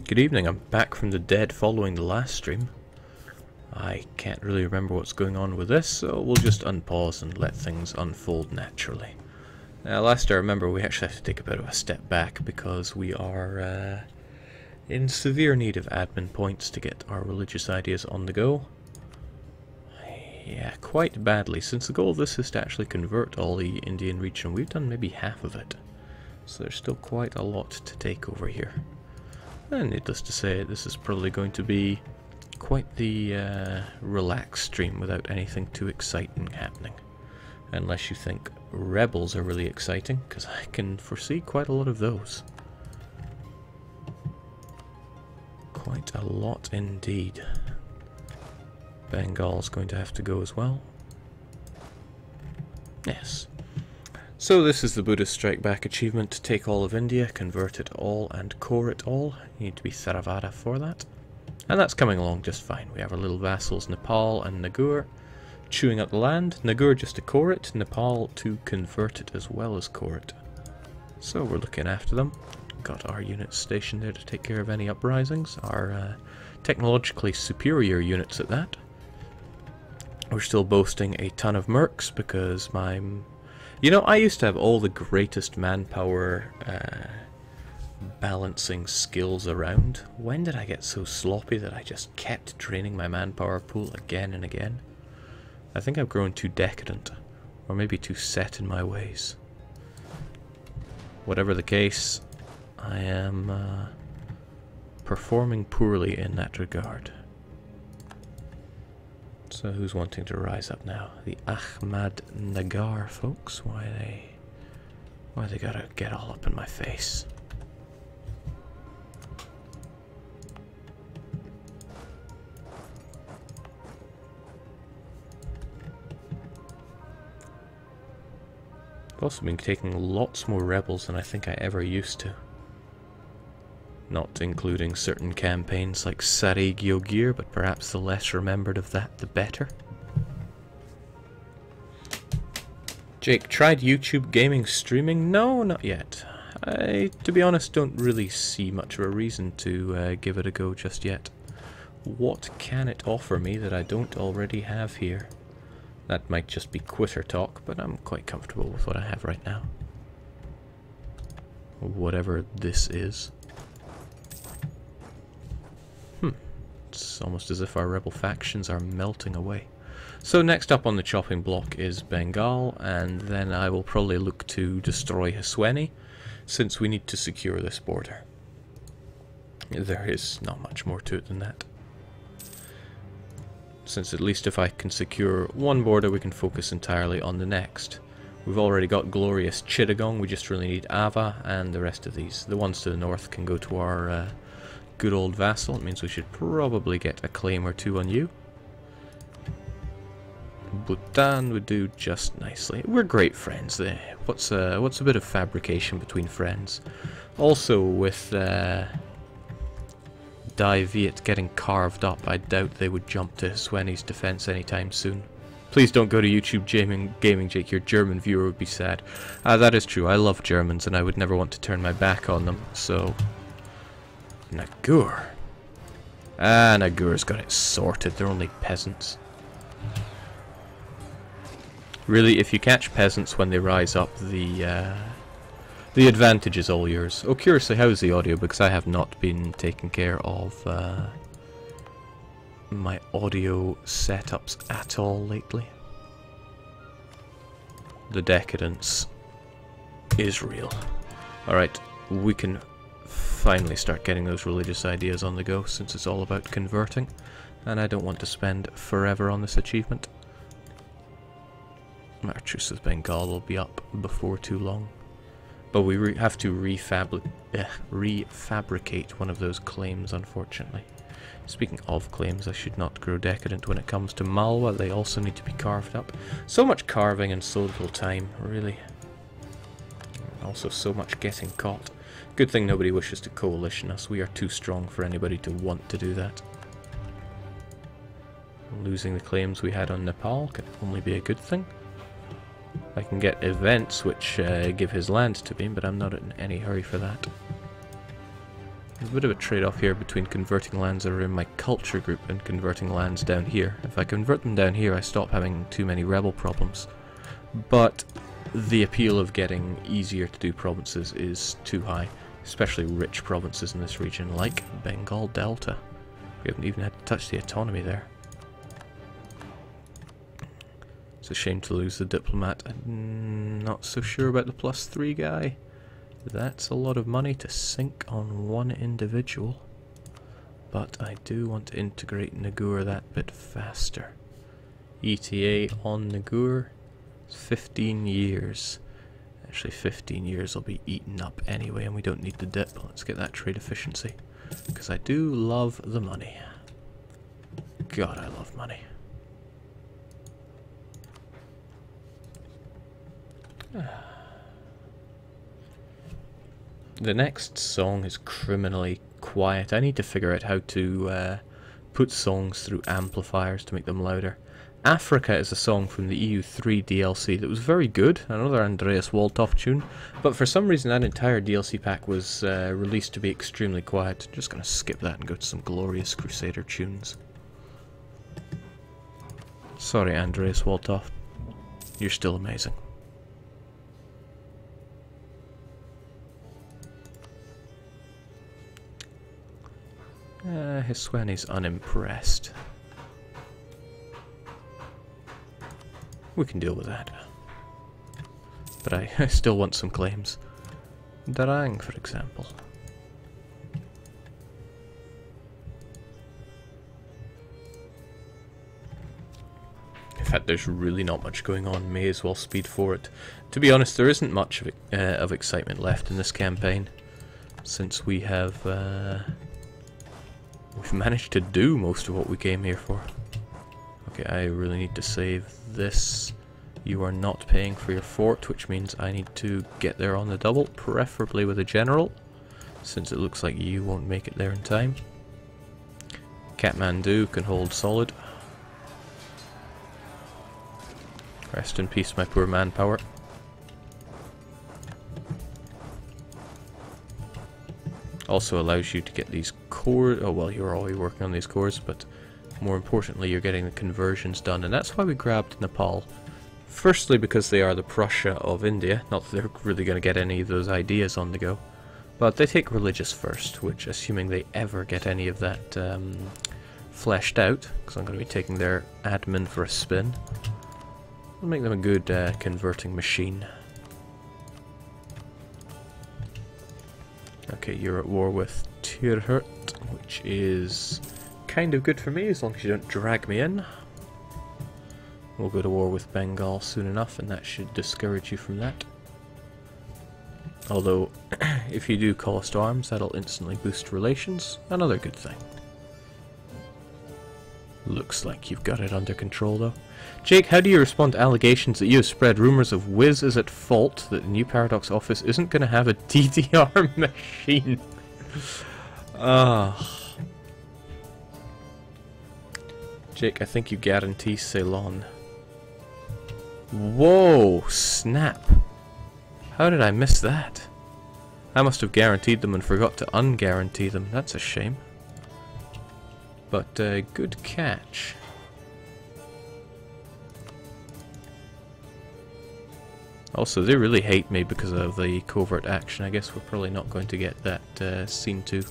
Good evening, I'm back from the dead following the last stream. I can't really remember what's going on with this, so we'll just unpause and let things unfold naturally. Last I remember, we actually have to take a bit of a step back because we are in severe need of admin points to get our religious ideas on the go. Yeah, quite badly, since the goal of this is to actually convert all the Indian region. We've done maybe half of it, so there's still quite a lot to take over here. And needless to say, this is probably going to be quite the relaxed stream without anything too exciting happening. Unless you think rebels are really exciting, because I can foresee quite a lot of those. Quite a lot indeed. Bengal's going to have to go as well. Yes. So this is the Buddhist Strike Back achievement. To take all of India, convert it all and core it all. You need to be Theravada for that. And that's coming along just fine. We have our little vassals Nepal and Nagur chewing up the land. Nagur just to core it, Nepal to convert it as well as core it. So we're looking after them. Got our units stationed there to take care of any uprisings. Our technologically superior units at that. We're still boasting a ton of mercs because my... You know, I used to have all the greatest manpower balancing skills around. When did I get so sloppy that I just kept draining my manpower pool again and again? I think I've grown too decadent, or maybe too set in my ways. Whatever the case, I am performing poorly in that regard. So who's wanting to rise up now? The Ahmadnagar folks? Why they gotta get all up in my face? I've also been taking lots more rebels than I think I ever used to. Not including certain campaigns like Sari Gyogir, but perhaps the less remembered of that, the better. Jake, tried YouTube gaming streaming? No, not yet. I, to be honest, don't really see much of a reason to give it a go just yet. What can it offer me that I don't already have here? That might just be quitter talk, but I'm quite comfortable with what I have right now. Whatever this is. It's almost as if our rebel factions are melting away. So next up on the chopping block is Bengal, and then I will probably look to destroy Hasweni, since we need to secure this border. There is not much more to it than that. Since at least if I can secure one border, we can focus entirely on the next. We've already got glorious Chittagong, we just really need Ava, and the rest of these. The ones to the north can go to our good old vassal. It means we should probably get a claim or two on you. Bhutan would do just nicely. We're great friends there. What's a bit of fabrication between friends? Also, with Dai Viet getting carved up, I doubt they would jump to Hasweni's defense anytime soon. Please don't go to YouTube gaming, Jake. Your German viewer would be sad. That is true. I love Germans, and I would never want to turn my back on them. So, Nagur. Nagur's got it sorted. They're only peasants. Really, if you catch peasants when they rise up, the advantage is all yours. Oh, curiously, how's the audio? Because I have not been taking care of my audio setups at all lately. The decadence is real. Alright, we can finally start getting those religious ideas on the go, since it's all about converting, and I don't want to spend forever on this achievement. Our truce with Bengal will be up before too long. But we have to refabricate one of those claims, unfortunately. Speaking of claims, I should not grow decadent when it comes to Malwa. They also need to be carved up. So much carving and so little time, really. Also so much getting caught. Good thing nobody wishes to coalition us. We are too strong for anybody to want to do that. Losing the claims we had on Nepal can only be a good thing. I can get events which give his land to me, but I'm not in any hurry for that. There's a bit of a trade-off here between converting lands that are in my culture group and converting lands down here. If I convert them down here, I stop having too many rebel problems. But the appeal of getting easier to do provinces is too high, especially rich provinces in this region, like Bengal Delta. We haven't even had to touch the autonomy there. It's a shame to lose the diplomat. I'm not so sure about the +3 guy. That's a lot of money to sink on one individual. But I do want to integrate Nagur that bit faster. ETA on Nagur is 15 years. Actually 15 years will be eaten up anyway and we don't need the dip. Let's get that trade efficiency. Because I do love the money. God, I love money. The next song is criminally quiet. I need to figure out how to put songs through amplifiers to make them louder. Africa is a song from the EU3 DLC that was very good, another Andreas Walthoff tune, but for some reason that entire DLC pack was released to be extremely quiet. Just gonna skip that and go to some glorious Crusader tunes. Sorry Andreas Walthoff, you're still amazing. Hiswani's unimpressed. We can deal with that. But I still want some claims. Darang, for example. In fact, there's really not much going on. May as well speed for it. To be honest, there isn't much of excitement left in this campaign, since we have we've managed to do most of what we came here for. Okay, I really need to save this. You are not paying for your fort, which means I need to get there on the double, preferably with a general, since it looks like you won't make it there in time. Kathmandu can hold solid. Rest in peace, my poor manpower. Also allows you to get these cores. Oh well, you're already working on these cores, but more importantly you're getting the conversions done, and that's why we grabbed Nepal. Firstly because they are the Prussia of India, not that they're really going to get any of those ideas on the go, but they take religious first, which, assuming they ever get any of that fleshed out, because I'm going to be taking their admin for a spin, will make them a good converting machine. Okay, you're at war with Tirhurt, which is kind of good for me as long as you don't drag me in. We'll go to war with Bengal soon enough, and that should discourage you from that. Although, if you do call us to arms, that'll instantly boost relations. Another good thing. Looks like you've got it under control, though. Jake, how do you respond to allegations that you have spread rumours of Wiz is at fault that the new Paradox office isn't going to have a DDR machine? Jake, I think you guarantee Ceylon. Whoa, snap. How did I miss that? I must have guaranteed them and forgot to unguarantee them. That's a shame. But good catch. Also, they really hate me because of the covert action. I guess we're probably not going to get that scene 2.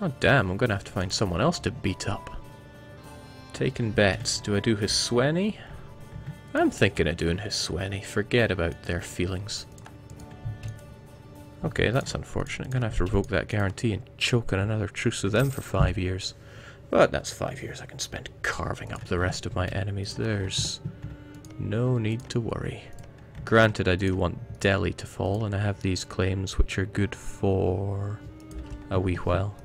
Oh damn, I'm going to have to find someone else to beat up. Taking bets. Do I do Hisweni? I'm thinking of doing Hisweni. Forget about their feelings. Okay, that's unfortunate. I'm going to have to revoke that guarantee and choke on another truce with them for 5 years. But that's 5 years I can spend carving up the rest of my enemies. There's no need to worry. Granted, I do want Delhi to fall, and I have these claims which are good for a wee while.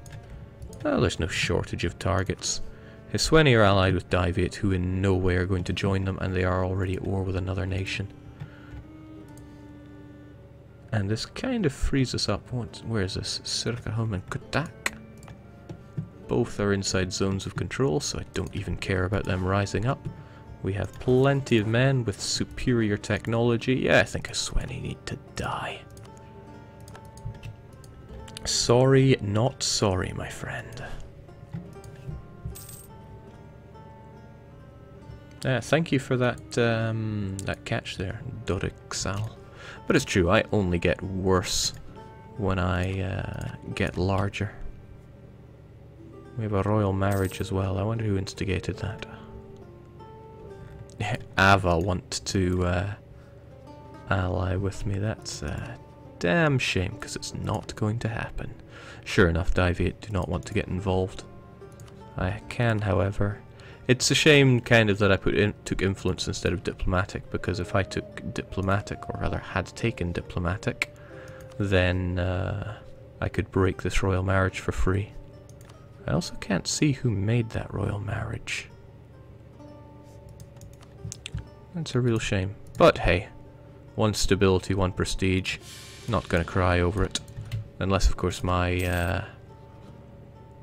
Well, there's no shortage of targets. Hisweni are allied with Diviate, who in no way are going to join them, and they are already at war with another nation. And this kind of frees us up. Where is this? Sirkahum and Kutak. Both are inside zones of control, so I don't even care about them rising up. We have plenty of men with superior technology. Yeah, I think Hisweni need to die. Sorry, not sorry, my friend. Thank you for that that catch there, Dodixal. But it's true, I only get worse when I get larger. We have a royal marriage as well. I wonder who instigated that. Ava want to ally with me. That's a damn shame, because it's not going to happen. Sure enough, Diviate do not want to get involved. I can, however. It's a shame, kind of, that I took influence instead of diplomatic, because if I took diplomatic, or rather had taken diplomatic, then I could break this royal marriage for free. I also can't see who made that royal marriage. That's a real shame. But hey, one stability, one prestige. Not gonna cry over it. Unless, of course, my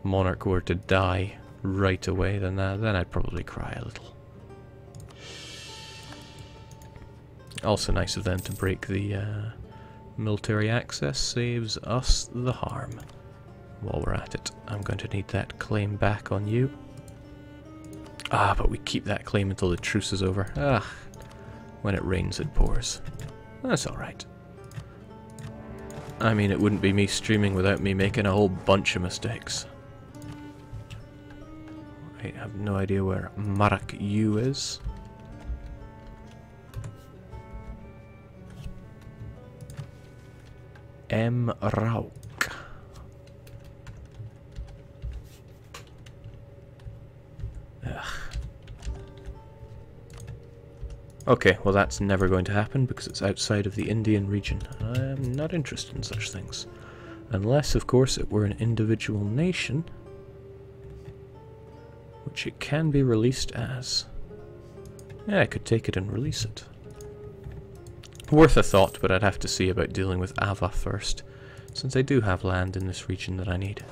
monarch were to die right away, then I'd probably cry a little. Also nice of them to break the military access, saves us the harm. While we're at it, I'm going to need that claim back on you. Ah, but we keep that claim until the truce is over. Ah, when it rains it pours. That's alright. I mean, it wouldn't be me streaming without me making a whole bunch of mistakes. I have no idea where Marak U is. M. Rauk. Ugh. Okay, well that's never going to happen because it's outside of the Indian region. I am not interested in such things. Unless, of course, it were an individual nation, which it can be released as. Yeah, I could take it and release it. Worth a thought, but I'd have to see about dealing with Ava first, since I do have land in this region that I need.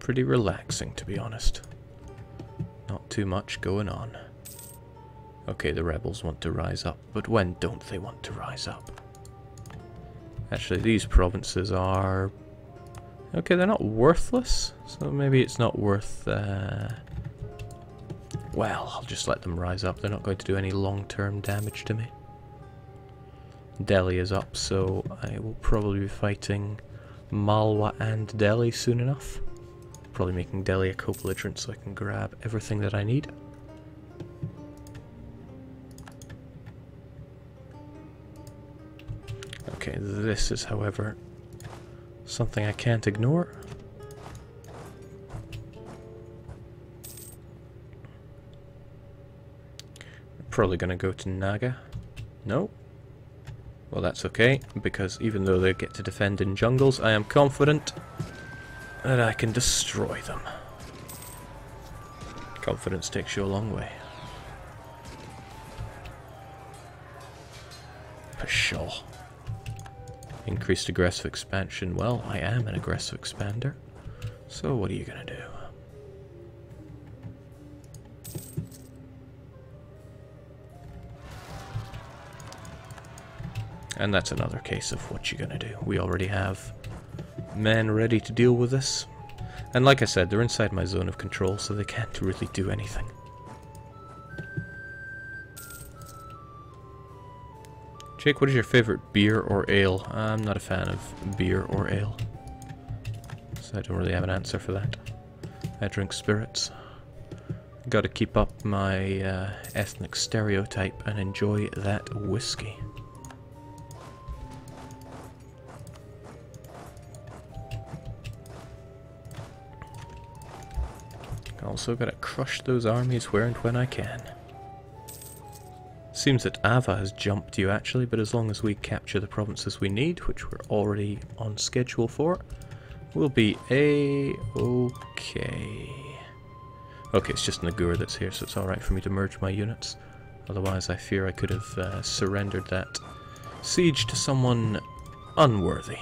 Pretty relaxing, to be honest. Not too much going on. Okay, the rebels want to rise up, but when don't they want to rise up? Actually, these provinces are... okay, they're not worthless, so maybe it's not worth... well, I'll just let them rise up. They're not going to do any long-term damage to me. Delhi is up, so I will probably be fighting Malwa and Delhi soon enough. Probably making Delhi a co-belligerent so I can grab everything that I need. Okay, this is, however, something I can't ignore. Probably gonna go to Naga. No? Well, that's okay, because even though they get to defend in jungles, I am confident that I can destroy them. Confidence takes you a long way. Pshaw. Increased aggressive expansion. Well, I am an aggressive expander. So what are you gonna do? And that's another case of what you're gonna do. We already have men ready to deal with this. And like I said, they're inside my zone of control, so they can't really do anything. Jake, what is your favorite beer or ale? I'm not a fan of beer or ale, so I don't really have an answer for that. I drink spirits. Gotta keep up my ethnic stereotype and enjoy that whiskey. Also gotta crush those armies where and when I can. Seems that Ava has jumped you actually, but as long as we capture the provinces we need, which we're already on schedule for, we'll be a-okay. Okay, it's just Nagur that's here, so it's alright for me to merge my units. Otherwise I fear I could have surrendered that Siege to someone unworthy.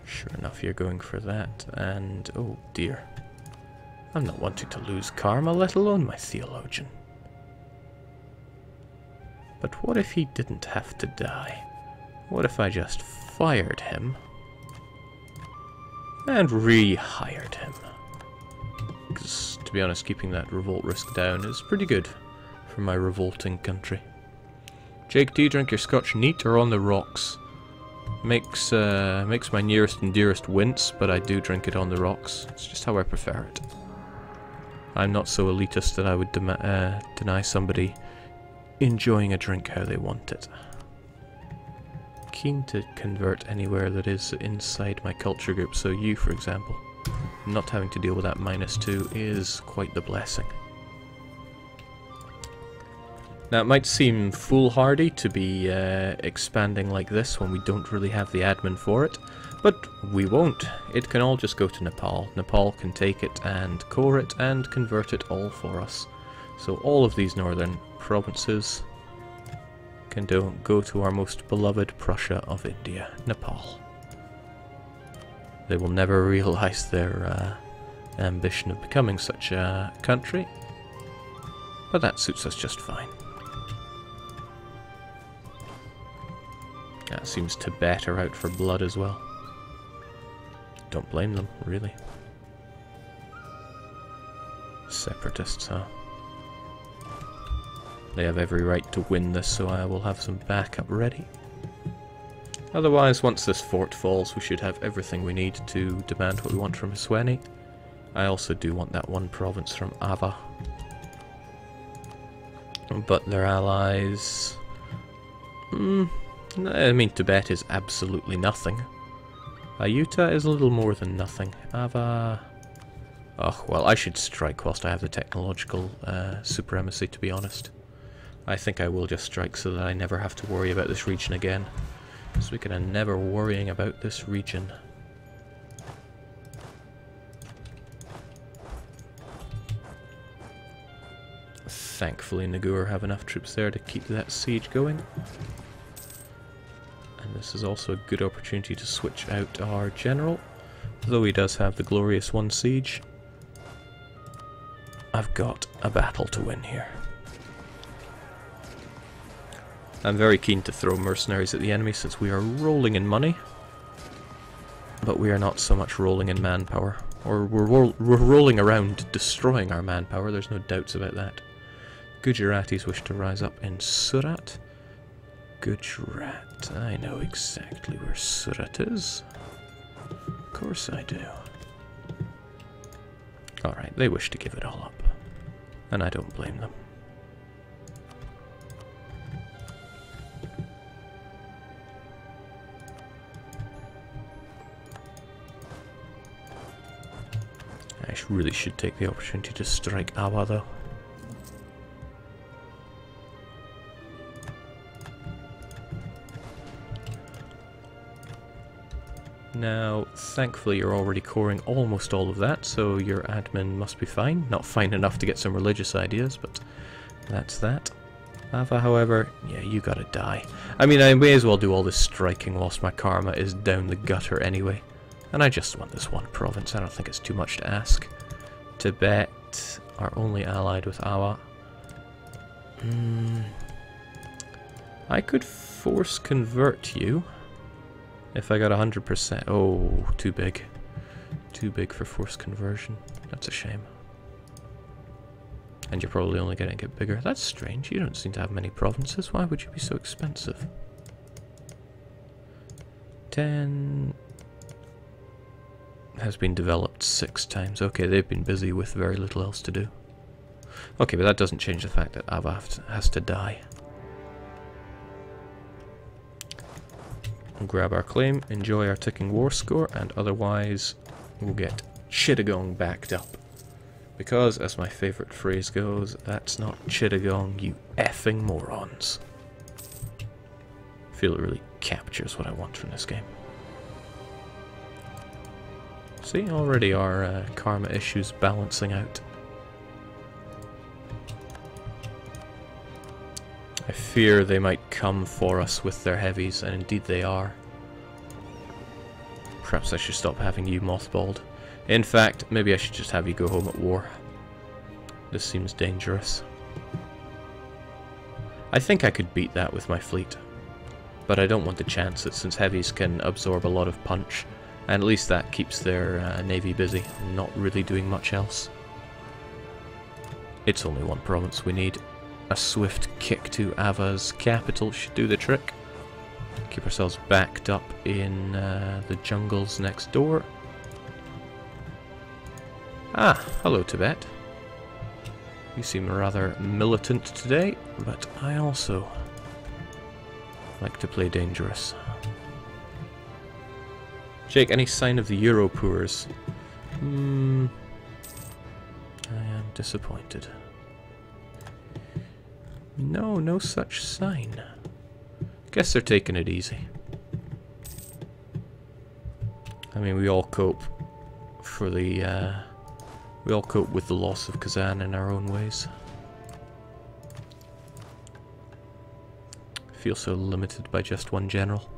Sure enough, you're going for that, and oh dear. I'm not wanting to lose karma, let alone my theologian. But what if he didn't have to die? What if I just fired him and rehired him? Because, to be honest, keeping that revolt risk down is pretty good for my revolting country. Jake, do you drink your scotch neat or on the rocks? Makes my nearest and dearest wince, but I do drink it on the rocks. It's just how I prefer it. I'm not so elitist that I would deny somebody enjoying a drink how they want it. Keen to convert anywhere that is inside my culture group, so you, for example, not having to deal with that -2 is quite the blessing. Now, it might seem foolhardy to be expanding like this when we don't really have the admin for it, but we won't. It can all just go to Nepal. Nepal can take it and core it and convert it all for us. So all of these northern provinces can go to our most beloved Prussia of India, Nepal. They will never realize their ambition of becoming such a country, but that suits us just fine. That seems Tibet are out for blood as well. Don't blame them, really. Separatists, huh? They have every right to win this, so I will have some backup ready. Otherwise, once this fort falls, we should have everything we need to demand what we want from Hisweni. I also do want that one province from Ava. But their allies... I mean, Tibet is absolutely nothing. Ayutthaya is a little more than nothing. Ava... Oh, well, I should strike whilst I have the technological supremacy, to be honest. I think I will just strike so that I never have to worry about this region again. So we can never worrying about this region. Thankfully, Nagur have enough troops there to keep that siege going. And this is also a good opportunity to switch out our general. Though he does have the glorious one siege, I've got a battle to win here. I'm very keen to throw mercenaries at the enemy since we are rolling in money. But we are not so much rolling in manpower. Or we're rolling around destroying our manpower, there's no doubts about that. Gujaratis wish to rise up in Surat. Gujarat. I know exactly where Surat is. Of course I do. Alright, they wish to give it all up. And I don't blame them. I really should take the opportunity to strike Awa though. Now, thankfully you're already coring almost all of that, so your admin must be fine. Not fine enough to get some religious ideas, but that's that. Ava, however, yeah, you gotta die. I mean, I may as well do all this striking whilst my karma is down the gutter anyway. And I just want this one province, I don't think it's too much to ask. Tibet are only allied with Awa. I could force convert you. If I got 100%, oh, too big. Too big for forced conversion. That's a shame. And you're probably only going to get bigger. That's strange. You don't seem to have many provinces. Why would you be so expensive? 10 has been developed 6 times. Okay, they've been busy with very little else to do. Okay, but that doesn't change the fact that Ava has to die. We'll grab our claim, enjoy our ticking war score, and otherwise we'll get Chittagong backed up. Because, as my favourite phrase goes, that's not Chittagong, you effing morons. I feel it really captures what I want from this game. See, already our karma issues balancing out. I fear they might come for us with their heavies, and indeed they are. Perhaps I should stop having you mothballed. In fact, maybe I should just have you go home at war. This seems dangerous. I think I could beat that with my fleet, but I don't want to chance it since heavies can absorb a lot of punch, and at least that keeps their navy busy, not really doing much else. It's only one province we need. A swift kick to Ava's capital should do the trick. Keep ourselves backed up in the jungles next door. Ah, hello Tibet. You seem rather militant today, but I also like to play dangerous. Jake, any sign of the Europoors? I am disappointed. No, no such sign. Guess they're taking it easy. I mean, we all cope with the loss of Kazan in our own ways. I feel so limited by just one general.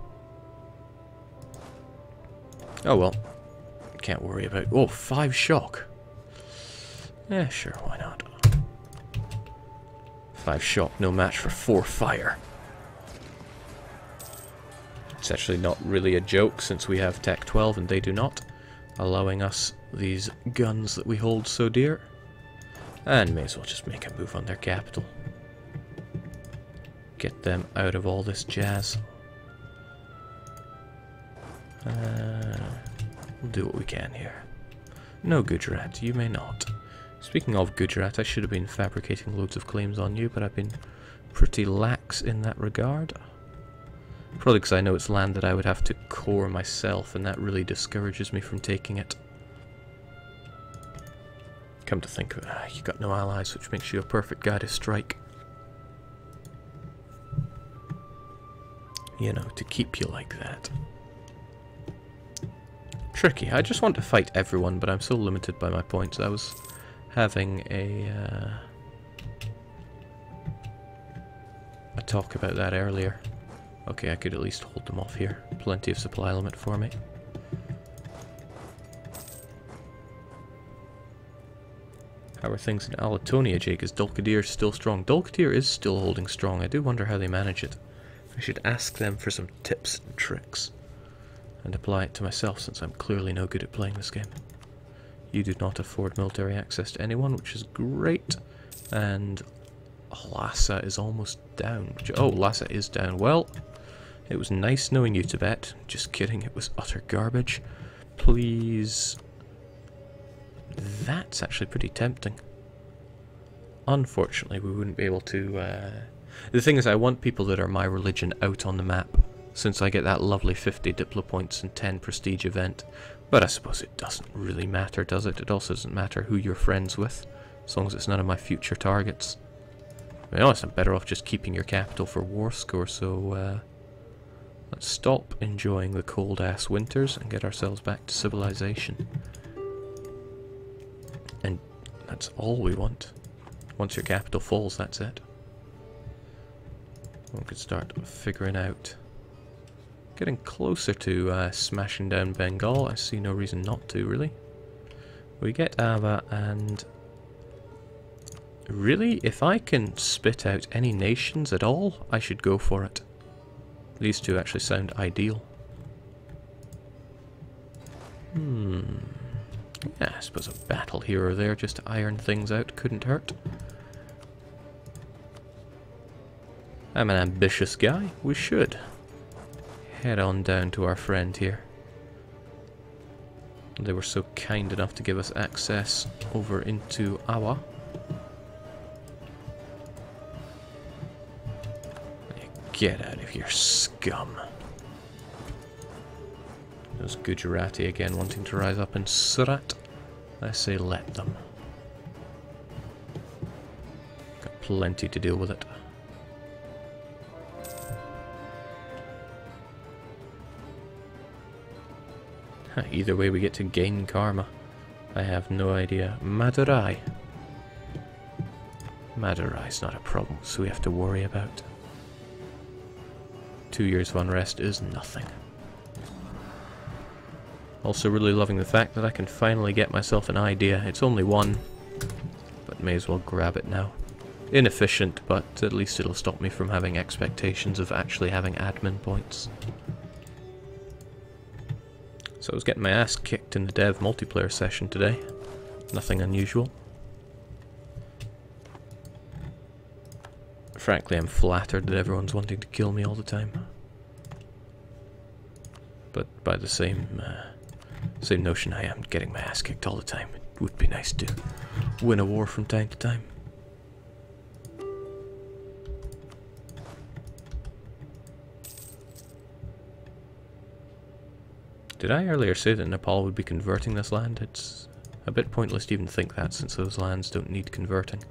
Oh well. Can't worry about... Oh, 5 shock. Yeah, sure, why not? 5 shock, no match for 4 fire. It's actually not really a joke since we have Tech 12 and they do not, allowing us these guns that we hold so dear. And may as well just make a move on their capital. Get them out of all this jazz. We'll do what we can here. No, Gujarat, you may not. Speaking of Gujarat, I should have been fabricating loads of claims on you, but I've been pretty lax in that regard. Probably because I know it's land that I would have to core myself, and that really discourages me from taking it. Come to think of it, you got no allies, which makes you a perfect guy to strike. You know, to keep you like that. Tricky. I just want to fight everyone, but I'm so limited by my points. I was having a talk about that earlier. Okay, I could at least hold them off here. Plenty of supply limit for me. How are things in Alatonia, Jake? Is Dulkadir still strong? Dulkadir is still holding strong. I do wonder how they manage it. I should ask them for some tips and tricks. And apply it to myself, since I'm clearly no good at playing this game. You do not afford military access to anyone, which is great. And Lhasa is almost down. Oh, Lhasa is down. Well, it was nice knowing you, Tibet. Just kidding, it was utter garbage. Please. That's actually pretty tempting. Unfortunately, we wouldn't be able to... The thing is, I want people that are my religion out on the map, since I get that lovely 50 Diplo points and 10 prestige event. But I suppose it doesn't really matter, does it? It also doesn't matter who you're friends with, as long as it's none of my future targets. To be honest, I'm better off just keeping your capital for war score, so let's stop enjoying the cold-ass winters and get ourselves back to civilization. And that's all we want. Once your capital falls, that's it. We could start figuring out... Getting closer to smashing down Bengal. I see no reason not to, really. We get Ava, and... Really, if I can spit out any nations at all, I should go for it. These two actually sound ideal. Yeah, I suppose a battle here or there just to iron things out couldn't hurt. I'm an ambitious guy. We should head on down to our friend here. They were so kind enough to give us access over into Awa. Get out of here, scum. Those Gujarati again wanting to rise up in Surat. I say let them. Got plenty to deal with it. Either way we get to gain karma. I have no idea. Madurai. Madurai's not a problem, so we have to worry about. 2 years of unrest is nothing. Also really loving the fact that I can finally get myself an idea. It's only one, but may as well grab it now. Inefficient, but at least it'll stop me from having expectations of actually having admin points. So I was getting my ass kicked in the dev multiplayer session today. Nothing unusual. Frankly, I'm flattered that everyone's wanting to kill me all the time. But by the same notion, I am getting my ass kicked all the time. It would be nice to win a war from time to time. Did I earlier say that Nepal would be converting this land? It's a bit pointless to even think that, since those lands don't need converting.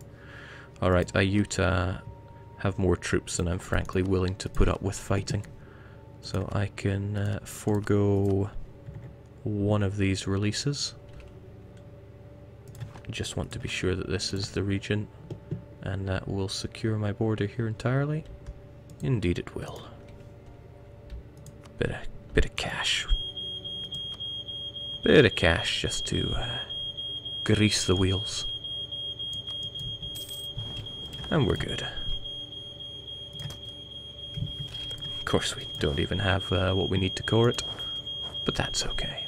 Alright, Ayutthaya have more troops than I'm frankly willing to put up with fighting. So I can forego one of these releases. Just want to be sure that this is the region, and that will secure my border here entirely. Indeed it will. Bit of cash. Bit of cash just to grease the wheels. And we're good. Of course we don't even have what we need to core it, but that's okay.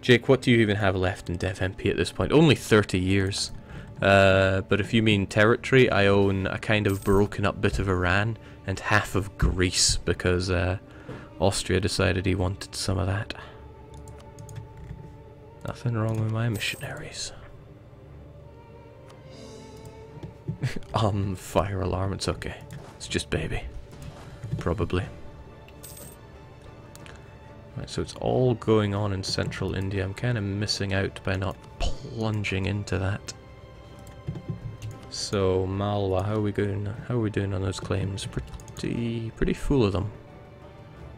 Jake, what do you even have left in DevMP at this point? Only 30 years. But if you mean territory, I own a kind of broken up bit of Iran and half of Greece, because Austria decided he wanted some of that. Nothing wrong with my missionaries. Fire alarm, it's okay. It's just baby. Probably. Right, so it's all going on in central India. I'm kind of missing out by not plunging into that. So Malwa, how are we doing on those claims? Pretty full of them.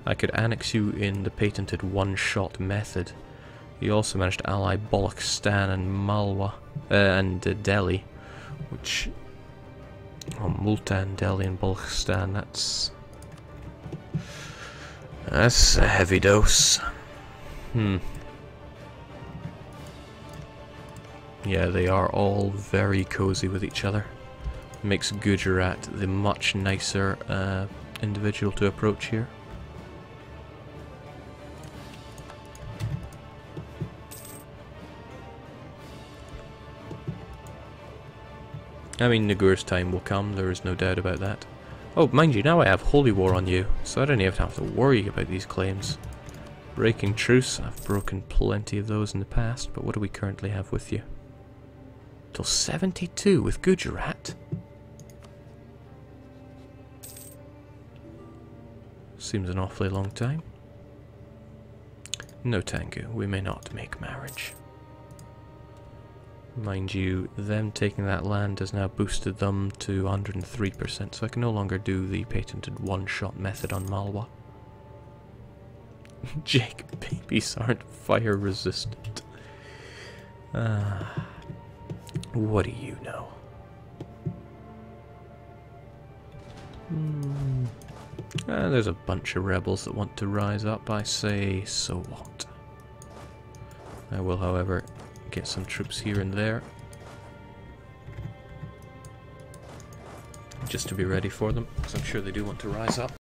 I could annex you in the patented one-shot method. You also managed to ally Balochistan and Malwa and Delhi, which Multan, Delhi, and Balochistan. That's a heavy dose. Yeah, they are all very cozy with each other. Makes Gujarat the much nicer individual to approach here. I mean, Nagur's time will come, there is no doubt about that. Oh, mind you, now I have Holy War on you, so I don't even have to worry about these claims. Breaking truce, I've broken plenty of those in the past, but what do we currently have with you? Till 72 with Gujarat? Seems an awfully long time. No, Tangu, we may not make marriage. Mind you, them taking that land has now boosted them to 103%, so I can no longer do the patented one-shot method on Malwa. Jake, babies aren't fire resistant. What do you know? There's a bunch of rebels that want to rise up. I say, so what? I will, however, get some troops here and there, just to be ready for them, because I'm sure they do want to rise up.